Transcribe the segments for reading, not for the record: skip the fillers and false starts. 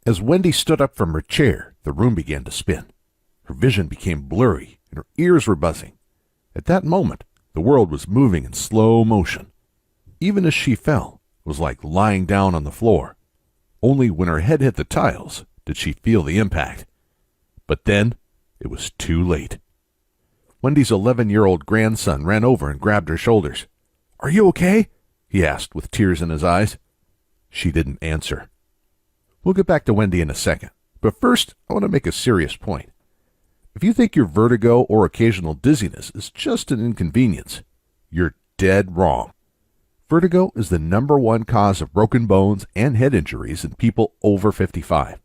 As Wendy stood up from her chair, the room began to spin. Her vision became blurry, and her ears were buzzing. At that moment, the world was moving in slow motion. Even as she fell, it was like lying down on the floor. Only when her head hit the tiles did she feel the impact. But then, it was too late. Wendy's 11-year-old grandson ran over and grabbed her shoulders. "Are you okay?" he asked with tears in his eyes. She didn't answer. We'll get back to Wendy in a second, but first I want to make a serious point. If you think your vertigo or occasional dizziness is just an inconvenience, you're dead wrong. Vertigo is the #1 cause of broken bones and head injuries in people over 55.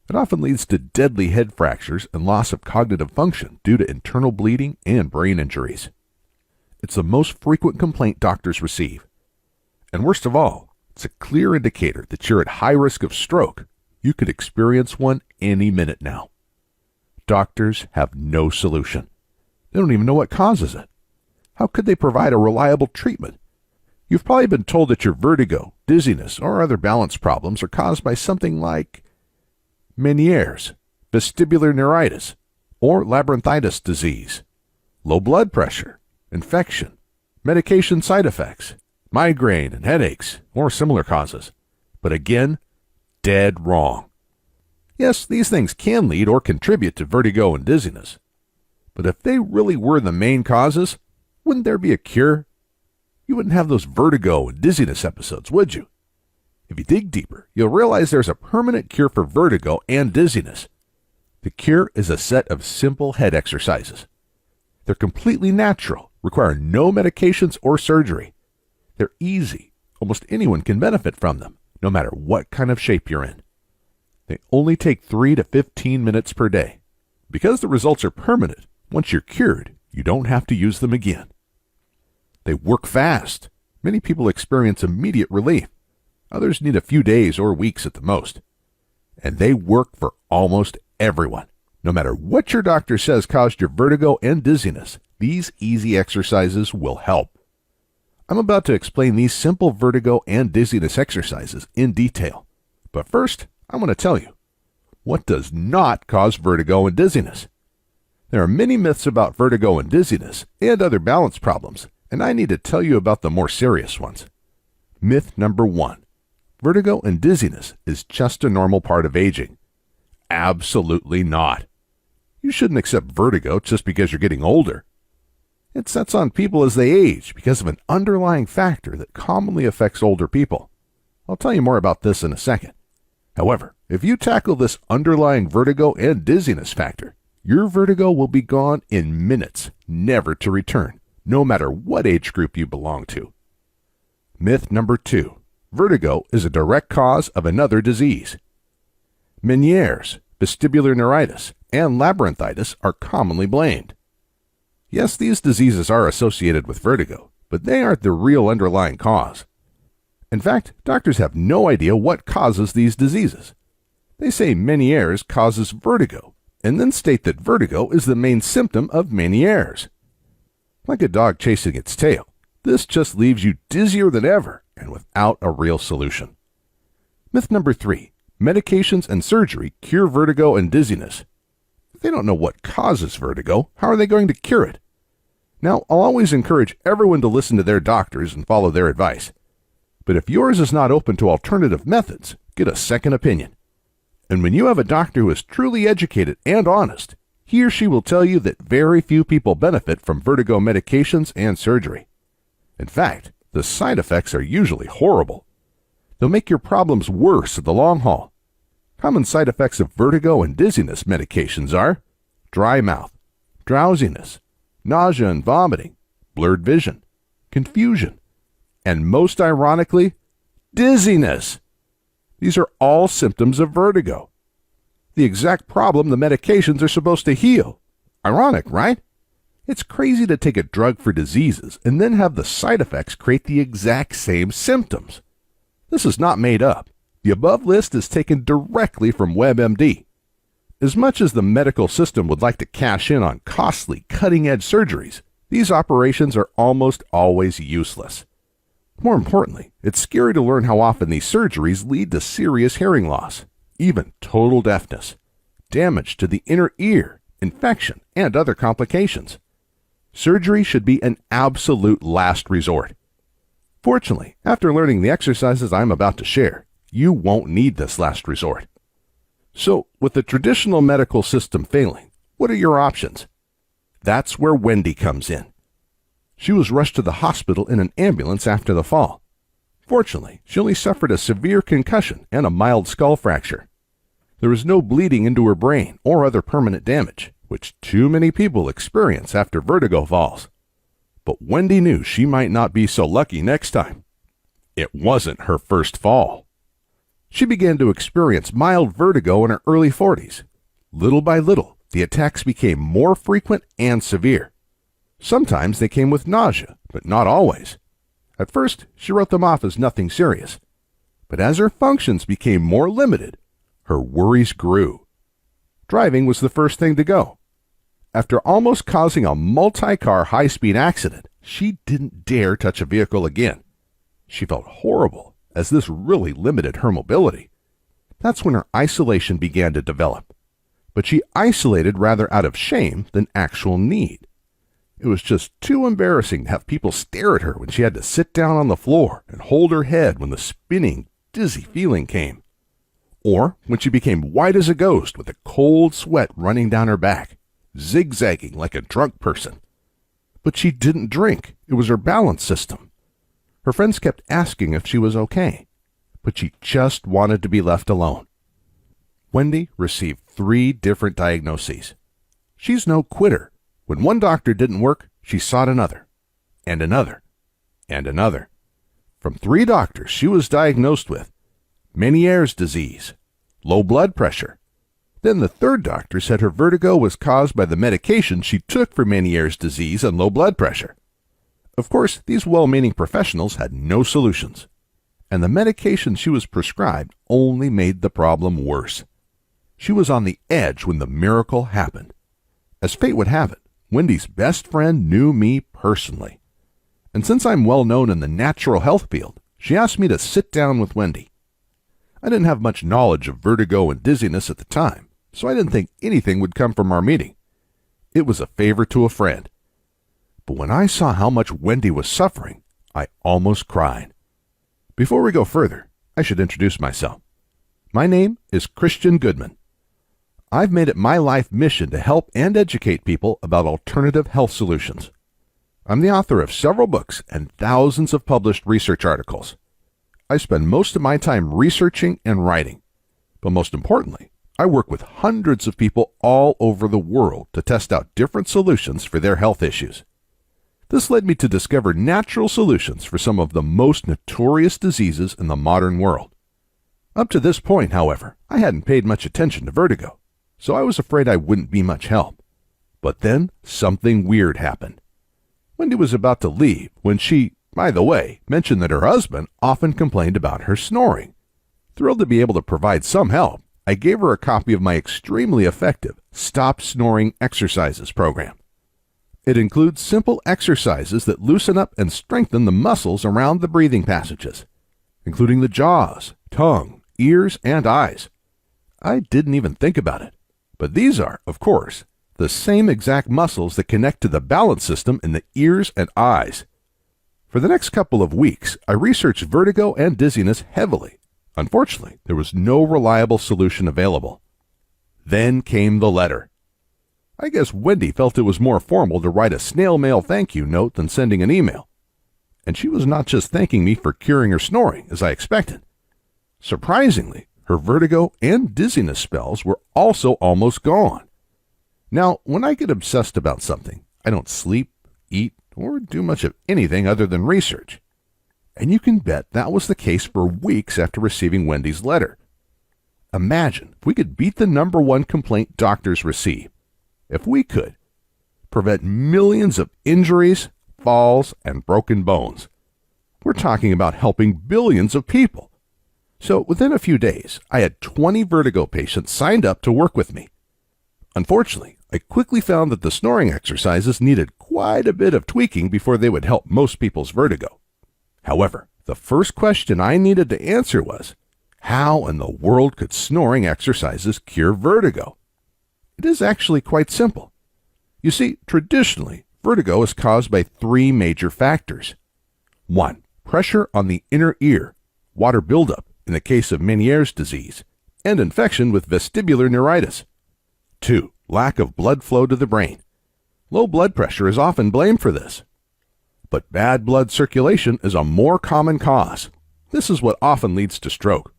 It often leads to deadly head fractures and loss of cognitive function due to internal bleeding and brain injuries. It's the most frequent complaint doctors receive. And worst of all, it's a clear indicator that you're at high risk of stroke. You could experience one any minute now. Doctors have no solution. They don't even know what causes it. How could they provide a reliable treatment? You've probably been told that your vertigo, dizziness, or other balance problems are caused by something like Meniere's, vestibular neuritis, or labyrinthitis disease, low blood pressure, infection, medication side effects, migraine and headaches, or similar causes. But again, dead wrong. Yes, these things can lead or contribute to vertigo and dizziness. But if they really were the main causes, wouldn't there be a cure? You wouldn't have those vertigo and dizziness episodes, would you? If you dig deeper, you'll realize there's a permanent cure for vertigo and dizziness. The cure is a set of simple head exercises. They're completely natural, require no medications or surgery. They're easy. Almost anyone can benefit from them, no matter what kind of shape you're in. They only take 3 to 15 minutes per day. Because the results are permanent, once you're cured, you don't have to use them again. They work fast. Many people experience immediate relief. Others need a few days or weeks at the most. And they work for almost everyone. No matter what your doctor says caused your vertigo and dizziness, these easy exercises will help. I'm about to explain these simple vertigo and dizziness exercises in detail. But first, I want to tell you, what does not cause vertigo and dizziness? There are many myths about vertigo and dizziness and other balance problems, and I need to tell you about the more serious ones. Myth number 1. Vertigo and dizziness is just a normal part of aging. Absolutely not. You shouldn't accept vertigo just because you're getting older. It sets on people as they age because of an underlying factor that commonly affects older people. I'll tell you more about this in a second. However, if you tackle this underlying vertigo and dizziness factor, your vertigo will be gone in minutes, never to return, no matter what age group you belong to. Myth number 2. Vertigo is a direct cause of another disease. Meniere's, vestibular neuritis, and labyrinthitis are commonly blamed. Yes, these diseases are associated with vertigo, but they aren't the real underlying cause. In fact, doctors have no idea what causes these diseases. They say Meniere's causes vertigo, and then state that vertigo is the main symptom of Meniere's. Like a dog chasing its tail, this just leaves you dizzier than ever and without a real solution. Myth number 3. Medications and surgery cure vertigo and dizziness. If they don't know what causes vertigo, how are they going to cure it? Now, I'll always encourage everyone to listen to their doctors and follow their advice. But if yours is not open to alternative methods, get a second opinion. And when you have a doctor who is truly educated and honest, he or she will tell you that very few people benefit from vertigo medications and surgery. In fact, the side effects are usually horrible. They'll make your problems worse in the long haul. Common side effects of vertigo and dizziness medications are dry mouth, drowsiness, nausea and vomiting, blurred vision, confusion, and most ironically, dizziness. These are all symptoms of vertigo. The exact problem the medications are supposed to heal. Ironic, right? It's crazy to take a drug for diseases and then have the side effects create the exact same symptoms. This is not made up. The above list is taken directly from WebMD. As much as the medical system would like to cash in on costly, cutting-edge surgeries, these operations are almost always useless. More importantly, it's scary to learn how often these surgeries lead to serious hearing loss. even total deafness, damage to the inner ear, infection, and other complications. Surgery should be an absolute last resort. Fortunately, after learning the exercises I'm about to share, you won't need this last resort. So, with the traditional medical system failing, what are your options? That's where Wendy comes in. She was rushed to the hospital in an ambulance after the fall. Fortunately, she only suffered a severe concussion and a mild skull fracture. There was no bleeding into her brain or other permanent damage, which too many people experience after vertigo falls. But Wendy knew she might not be so lucky next time. It wasn't her first fall. She began to experience mild vertigo in her early 40s. Little by little, the attacks became more frequent and severe. Sometimes they came with nausea, but not always. At first, she wrote them off as nothing serious. But as her functions became more limited, her worries grew. Driving was the first thing to go. After almost causing a multi-car high-speed accident, she didn't dare touch a vehicle again. She felt horrible, as this really limited her mobility. That's when her isolation began to develop. But she isolated rather out of shame than actual need. It was just too embarrassing to have people stare at her when she had to sit down on the floor and hold her head when the spinning, dizzy feeling came. Or when she became white as a ghost with a cold sweat running down her back, zigzagging like a drunk person. But she didn't drink. It was her balance system. Her friends kept asking if she was okay, but she just wanted to be left alone. Wendy received 3 different diagnoses. She's no quitter. When one doctor didn't work, she sought another, and another, and another. From 3 doctors, she was diagnosed with Meniere's disease, low blood pressure. Then the 3rd doctor said her vertigo was caused by the medication she took for Meniere's disease and low blood pressure. Of course, these well-meaning professionals had no solutions, and the medication she was prescribed only made the problem worse. She was on the edge when the miracle happened. As fate would have it, Wendy's best friend knew me personally. And since I'm well known in the natural health field, she asked me to sit down with Wendy. I didn't have much knowledge of vertigo and dizziness at the time, so I didn't think anything would come from our meeting. It was a favor to a friend. But when I saw how much Wendy was suffering, I almost cried. Before we go further, I should introduce myself. My name is Christian Goodman. I've made it my life mission to help and educate people about alternative health solutions. I'm the author of several books and thousands of published research articles. I spend most of my time researching and writing. But most importantly, I work with hundreds of people all over the world to test out different solutions for their health issues. This led me to discover natural solutions for some of the most notorious diseases in the modern world. Up to this point, however, I hadn't paid much attention to vertigo, so I was afraid I wouldn't be much help. But then something weird happened. Wendy was about to leave when she, by the way, mentioned that her husband often complained about her snoring. Thrilled to be able to provide some help, I gave her a copy of my extremely effective Stop Snoring Exercises program. It includes simple exercises that loosen up and strengthen the muscles around the breathing passages, including the jaws, tongue, ears, and eyes. I didn't even think about it, but these are, of course, the same exact muscles that connect to the balance system in the ears and eyes. For the next couple of weeks, I researched vertigo and dizziness heavily. Unfortunately, there was no reliable solution available. Then came the letter. I guess Wendy felt it was more formal to write a snail mail thank you note than sending an email. And she was not just thanking me for curing her snoring, as I expected. Surprisingly, her vertigo and dizziness spells were also almost gone. Now, when I get obsessed about something, I don't sleep, eat, or do much of anything other than research. And you can bet that was the case for weeks after receiving Wendy's letter. Imagine if we could beat the #1 complaint doctors receive. If we could prevent millions of injuries, falls, and broken bones. We're talking about helping billions of people. So within a few days, I had 20 vertigo patients signed up to work with me. Unfortunately, I quickly found that the snoring exercises needed quite a bit of tweaking before they would help most people's vertigo. However, the first question I needed to answer was, How in the world could snoring exercises cure vertigo? It is actually quite simple. You see, traditionally, vertigo is caused by three major factors. 1. Pressure on the inner ear, water buildup in the case of Meniere's disease, and infection with vestibular neuritis. 2. Lack of blood flow to the brain. Low blood pressure is often blamed for this. But bad blood circulation is a more common cause. This is what often leads to stroke.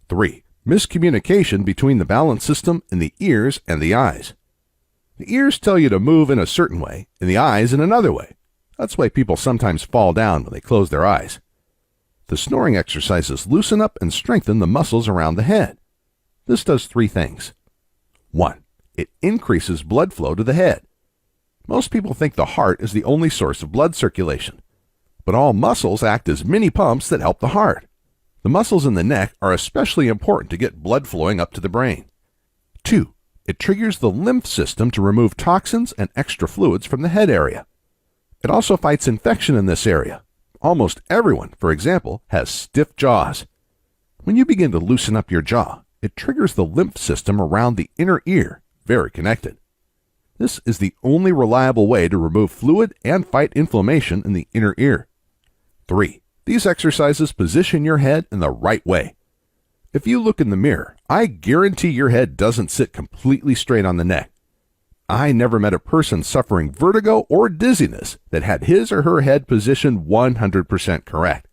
3. Miscommunication between the balance system in the ears and the eyes. The ears tell you to move in a certain way, and the eyes in another way. That's why people sometimes fall down when they close their eyes. The snoring exercises loosen up and strengthen the muscles around the head. This does three things. 1. It increases blood flow to the head. Most people think the heart is the only source of blood circulation, but all muscles act as mini pumps that help the heart. The muscles in the neck are especially important to get blood flowing up to the brain. 2. It triggers the lymph system to remove toxins and extra fluids from the head area. It also fights infection in this area. Almost everyone, for example, has stiff jaws. When you begin to loosen up your jaw, it triggers the lymph system around the inner ear, very connected. This is the only reliable way to remove fluid and fight inflammation in the inner ear. 3. These exercises position your head in the right way. If you look in the mirror, I guarantee your head doesn't sit completely straight on the neck. I never met a person suffering vertigo or dizziness that had his or her head positioned 100% correct.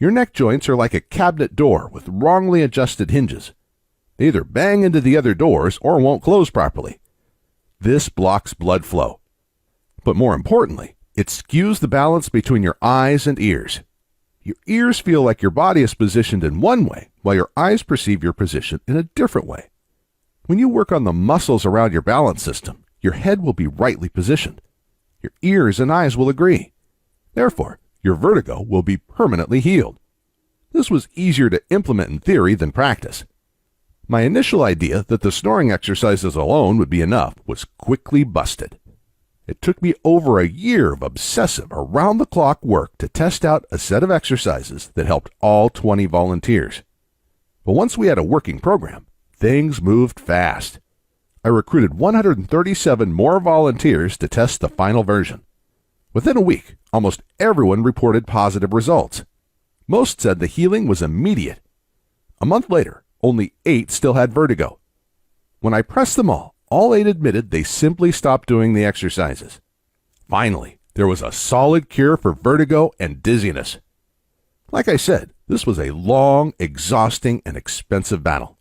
Your neck joints are like a cabinet door with wrongly adjusted hinges. They either bang into the other doors or won't close properly. This blocks blood flow. But more importantly, it skews the balance between your eyes and ears. Your ears feel like your body is positioned in one way, while your eyes perceive your position in a different way. When you work on the muscles around your balance system, your head will be rightly positioned. Your ears and eyes will agree. Therefore, your vertigo will be permanently healed. This was easier to implement in theory than practice. My initial idea that the snoring exercises alone would be enough was quickly busted. It took me over a year of obsessive, around-the-clock work to test out a set of exercises that helped all 20 volunteers. But once we had a working program, things moved fast. I recruited 137 more volunteers to test the final version. Within a week, almost everyone reported positive results. Most said the healing was immediate. A month later, only 8 still had vertigo. When I pressed them all 8 admitted they simply stopped doing the exercises. Finally, there was a solid cure for vertigo and dizziness. Like I said, this was a long, exhausting, and expensive battle.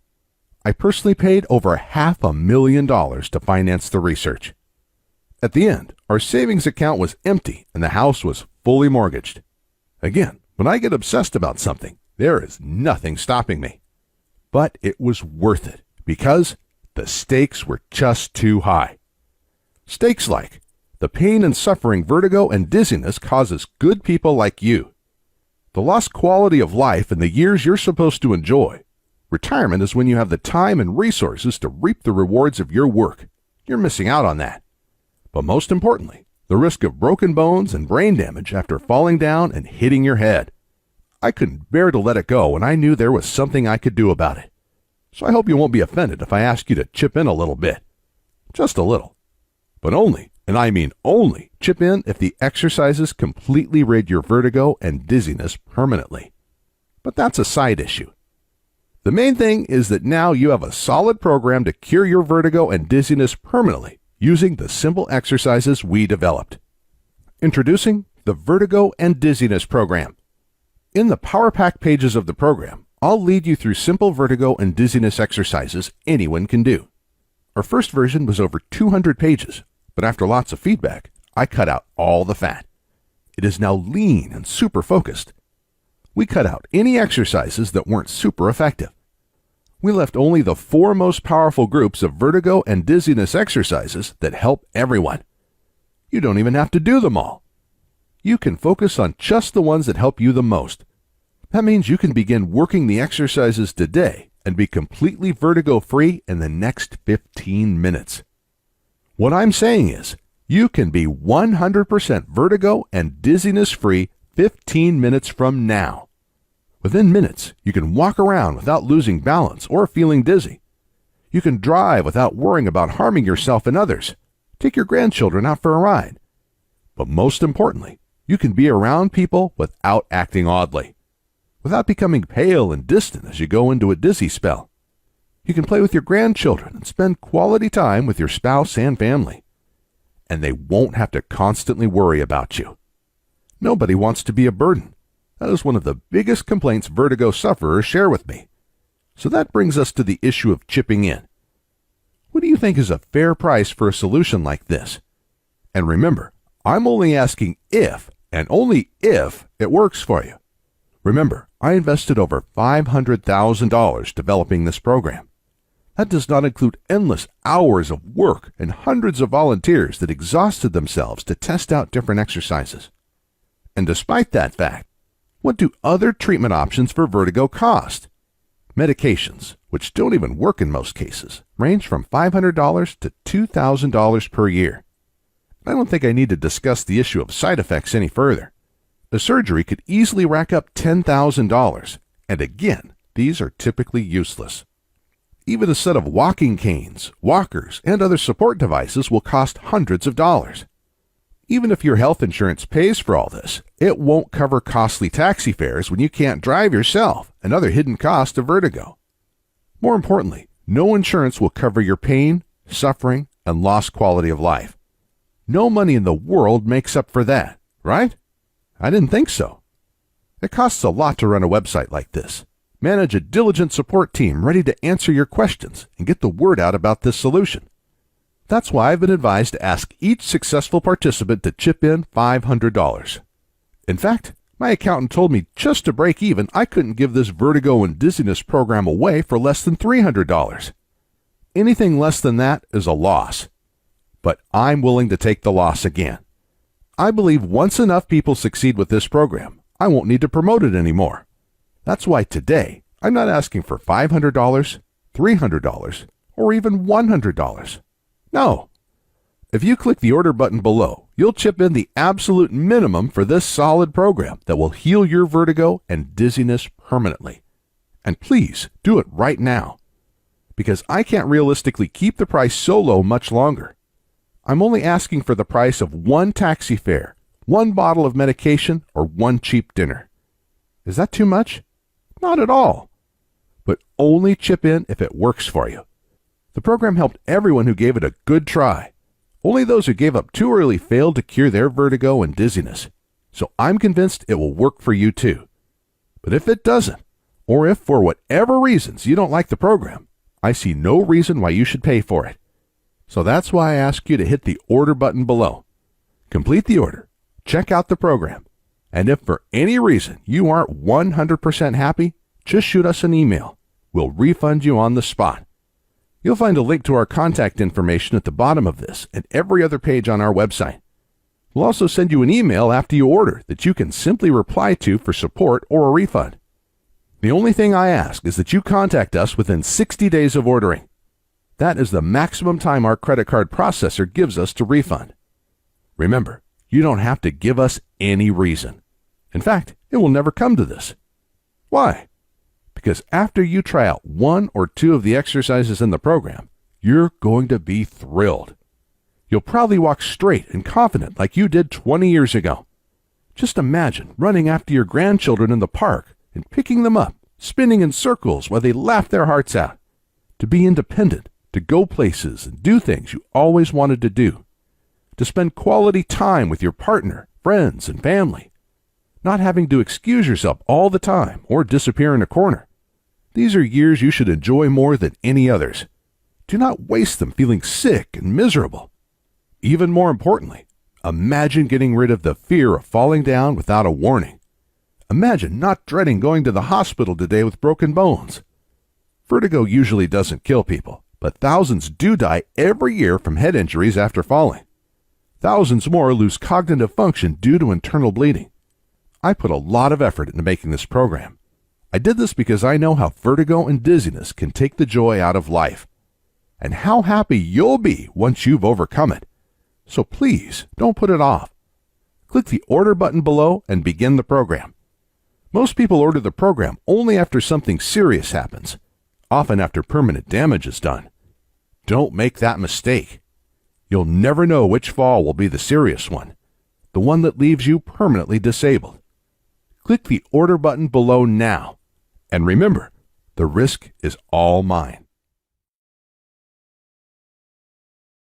I personally paid over $500,000 to finance the research. At the end, our savings account was empty and the house was fully mortgaged. Again, when I get obsessed about something, there is nothing stopping me. But it was worth it because the stakes were just too high. Stakes like the pain and suffering vertigo and dizziness causes good people like you. The lost quality of life in the years you're supposed to enjoy. Retirement is when you have the time and resources to reap the rewards of your work. You're missing out on that. But most importantly, the risk of broken bones and brain damage after falling down and hitting your head. I couldn't bear to let it go when I knew there was something I could do about it. So I hope you won't be offended if I ask you to chip in a little bit. Just a little. But only, and I mean only, chip in if the exercises completely rid your vertigo and dizziness permanently. But that's a side issue. The main thing is that now you have a solid program to cure your vertigo and dizziness permanently using the simple exercises we developed. Introducing the Vertigo and Dizziness Program. In the Power Pack pages of the program, I'll lead you through simple vertigo and dizziness exercises anyone can do. Our first version was over 200 pages, but after lots of feedback, I cut out all the fat. It is now lean and super focused. We cut out any exercises that weren't super effective. We left only the 4 most powerful groups of vertigo and dizziness exercises that help everyone. You don't even have to do them all. You can focus on just the ones that help you the most. That means you can begin working the exercises today and be completely vertigo-free in the next 15 minutes. What I'm saying is, you can be 100% vertigo and dizziness-free 15 minutes from now. Within minutes, you can walk around without losing balance or feeling dizzy. You can drive without worrying about harming yourself and others. Take your grandchildren out for a ride. But most importantly, you can be around people without acting oddly, without becoming pale and distant as you go into a dizzy spell. You can play with your grandchildren and spend quality time with your spouse and family. And they won't have to constantly worry about you. Nobody wants to be a burden. That is one of the biggest complaints vertigo sufferers share with me. So that brings us to the issue of chipping in. What do you think is a fair price for a solution like this? And remember, I'm only asking if, and only if, it works for you. Remember, I invested over $500,000 developing this program. That does not include endless hours of work and hundreds of volunteers that exhausted themselves to test out different exercises. And despite that fact, what do other treatment options for vertigo cost? Medications, which don't even work in most cases, range from $500 to $2,000 per year. I don't think I need to discuss the issue of side effects any further. The surgery could easily rack up $10,000, and again, these are typically useless. Even a set of walking canes, walkers, and other support devices will cost hundreds of dollars. Even if your health insurance pays for all this, it won't cover costly taxi fares when you can't drive yourself, and other hidden costs of vertigo. More importantly, no insurance will cover your pain, suffering, and lost quality of life. No money in the world makes up for that, right? I didn't think so. It costs a lot to run a website like this. Manage a diligent support team ready to answer your questions and get the word out about this solution. That's why I've been advised to ask each successful participant to chip in $500. In fact, my accountant told me just to break even, I couldn't give this vertigo and dizziness program away for less than $300. Anything less than that is a loss. But I'm willing to take the loss again. I believe once enough people succeed with this program, I won't need to promote it anymore. That's why today, I'm not asking for $500, $300, or even $100. No. If you click the order button below, you'll chip in the absolute minimum for this solid program that will heal your vertigo and dizziness permanently. And please do it right now, because I can't realistically keep the price so low much longer. I'm only asking for the price of one taxi fare, one bottle of medication, or one cheap dinner. Is that too much? Not at all. But only chip in if it works for you. The program helped everyone who gave it a good try. Only those who gave up too early failed to cure their vertigo and dizziness. So I'm convinced it will work for you too. But if it doesn't, or if for whatever reasons you don't like the program, I see no reason why you should pay for it. So that's why I ask you to hit the order button below. Complete the order, check out the program, and if for any reason you aren't 100% happy, just shoot us an email. We'll refund you on the spot. You'll find a link to our contact information at the bottom of this and every other page on our website. We'll also send you an email after you order that you can simply reply to for support or a refund. The only thing I ask is that you contact us within 60 days of ordering. That is the maximum time our credit card processor gives us to refund. Remember, you don't have to give us any reason. In fact, it will never come to this. Why? Because after you try out one or two of the exercises in the program, you're going to be thrilled. You'll probably walk straight and confident like you did 20 years ago. Just imagine running after your grandchildren in the park and picking them up, spinning in circles while they laugh their hearts out. To be independent, to go places and do things you always wanted to do. To spend quality time with your partner, friends, and family. Not having to excuse yourself all the time or disappear in a corner. These are years you should enjoy more than any others. Do not waste them feeling sick and miserable. Even more importantly, imagine getting rid of the fear of falling down without a warning. Imagine not dreading going to the hospital today with broken bones. Vertigo usually doesn't kill people, but thousands do die every year from head injuries after falling. Thousands more lose cognitive function due to internal bleeding. I put a lot of effort into making this program. I did this because I know how vertigo and dizziness can take the joy out of life, and how happy you'll be once you've overcome it. So please, don't put it off. Click the order button below and begin the program. Most people order the program only after something serious happens, often after permanent damage is done. Don't make that mistake. You'll never know which fall will be the serious one, the one that leaves you permanently disabled. Click the order button below now, and remember, the risk is all mine.